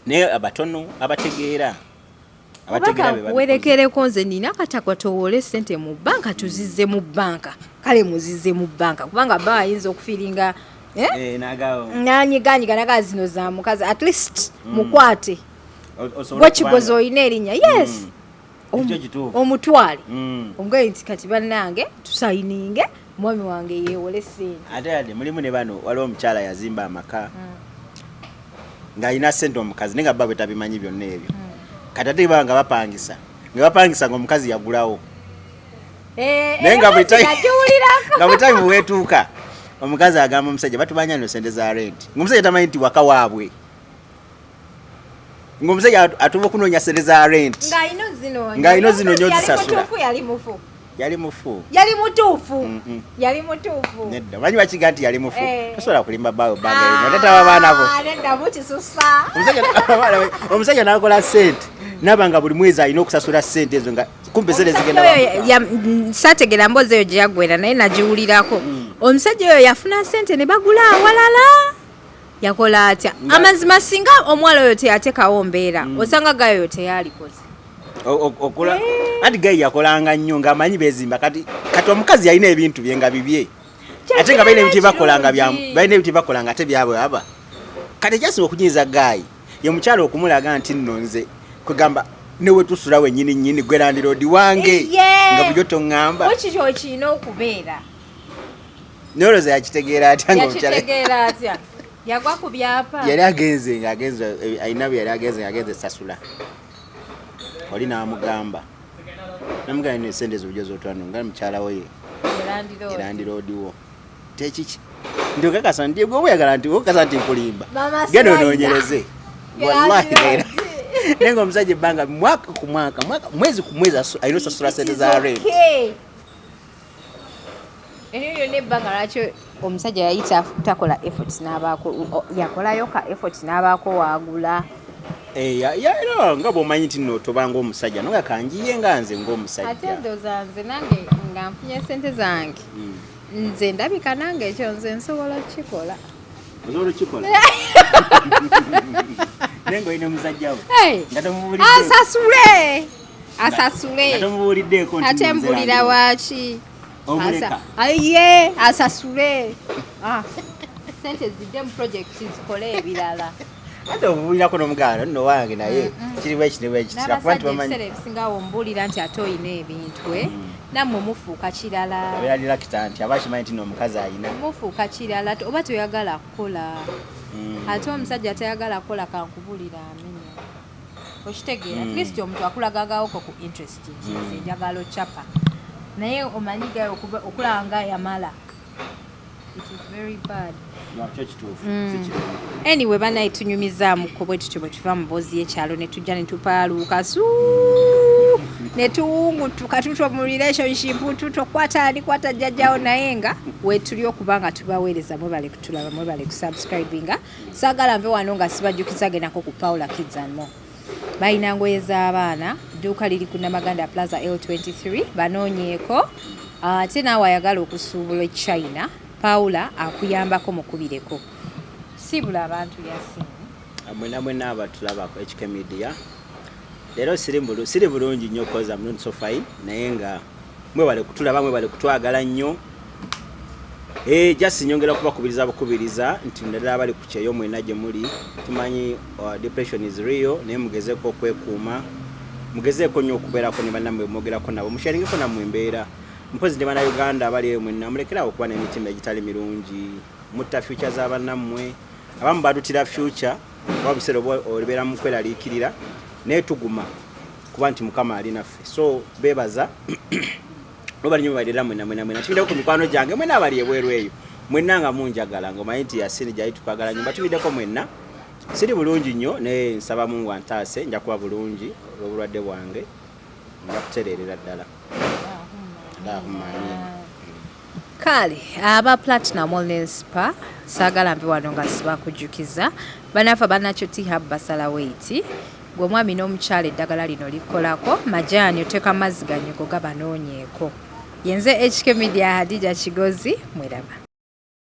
naye abatono abategeera werekereko nze nina katakwa towole ssente mu banka tuzizze mu banka kale muzizze mu banka kubanga bba ayinza okufiiringa nanyiganyiga naga zino za mukazi at least mukwate gwekigozi olina erinnya yes omutwale omugayi nti kati bannange tusayininge mwami wange yeewole ssente ate mulimu ne bano waliwo omukyala yazimba amaka ng'alina ssente omukazi naye nga bba bwe tabimanyi byonna ebyo kati ate baba nga bapangisa ng'omukazi yagulawo naye nga buli time weetuuka omukazi agamba omusajja batubanya no sente za rent ng'omusajja tamanyi nti waka waabwe ng'omusajja atuva okunoonya sente za rent ng'alino zino nyo zisasula yali mufu nedda manyi bakiga nti yali mufu tosobola kulimba bawe baga natata babaana bo omusajja n'akola sente naba nga buli mwezi alina okusasula sente ezo nga kumpe sente zigenda saategera mbozi eyo gye yaggwera naye nagiwulirako omusajja oyo yafuna sente ne bagula awalala yakola atya amazima singa omuwala oyo teyateekawo mbeera osanga gayo teyalikoze okula ati gayi yakolanga nnyo ng'amanyi bezimba kati omukazi yalina ebintu bye nga bibye ate nga balina ebintu bakolanga ate byabwe aba kati ekyasinga okunyiiza gayi ye mukyala okumulaga nti nno nze kwegamba newe tusula wennyini nnyini gwe landiroodi wange nga bulyo toŋŋamba ekyo okirina okubeera noloza yakitegeera atya yagwa ku byapa yali agenze alina bye yali agenze sasula oli n'amugamba namugamba ne sente z'obujjo z'otwano nga mukyala we erandiroodi wo tekiki ndi okakasa nti gwe oyagala nti okakasa nti nkulimba genda onoonyereze wallahi naye nga omusajja ebbanga mwaka ku mwaka mwezi ku mwezi alina osasula sente za rent eyo nebbanga lwaki omusajja yayita takola effort n'abaako yakolayo ka effort n'abaako waagula nga bw'omanyi nti nno tobanga omusajja noga kanjiye nga nze ng'omusajja ate ndoza nze nange nga nfunye sente zange nze ndabika nange ekyo nze nsobola kukikola osobola okukikola naye ng'olina omusajja we nga tomubuulidde asasule nga tomubuuliddeeko nti ate mbulira waaki omuleka ye asasule sente zidde mu projekiti zikole ebirala ate obuulirako n'omuganda nno wange naye kiriwo ekiriwo n'abasajja ebisingawo mbuulira nti ate oyina ebintu nammwe mufuuka kirala abeeralirakita nti aba akimanyi nti n'omukazi ayina mufuuka kirala oba toyagala kukola ate omusajja tayagala kukola kankubuulira amenya okitegeera at least omuntu akulagagaoko ku interest nti njagala chapa naye omanyiga okulanga yamala. It is very bad. Anyway, banaye tunyumizaamu ko bwe tutyo bwe tuva mu mboozi y'ekyalo ne tujja ne tupaaluuka ne tuwungutuka tutyo mu relationship kwata jjajjawo naye nga wetuli okuba nga tubaweereza mwebale kutulaba mwebale kusubscribinga. Saagala nve wano nga sibajjukiza genako ku Paula Kids and More. Balina ngoye z'abaana, dduuka liri ku Namaganda Plaza L23 banoonyeeko. Ate naawe ayagala okusuubula China, Paula akuyambako mukubireko. Sibula abantu yasinye. Mwena abatulabako HK Media. Leero siri bulungi nnyo cause I'm not so fine naye nga mwebale kutulaba mwebale kutwagala nnyo. Just nyongera kubakubiriza nti ndala abali ku kyeyo mwena gye muli tumanyi depression is real naye mugezeeko okwekuuma mugezeeko nnyo okubeerako ne bannamwe mwogerako nabo musharingeko nammwe embeera mpozi ne bannayuganda abali mwena mulekerawo okuba n'emitima egitali mirungi mutta future z'abannammwe abamu badutira future oba biseera obeera mu kweraliikirira naye tuguma kuba nti Mukama ali naffe so beebaza Robert nyo balira mwena tubidde ku mikwano gyange mwena abali ebweru eyo mwena nga munjagala ngomanyi nti yasini gyali tukwagala nyumba tubiddeko mwena siri bulungi nnyo naye nsaba Mungu antaase nja kuba bulungi olw'obulwadde bwange nja kutereerera ddala. Kale aba Platinum Wellness Spa saagala mbe wano nga sibakujjukiza banafa banakyo T-Hub basala weight gwe mwami n'omukyala eddagala lino likolako majaani oteeka mazzi ganyigo gabanoonyeeko. Yenze HK Media Hadija Kigozi mweraba.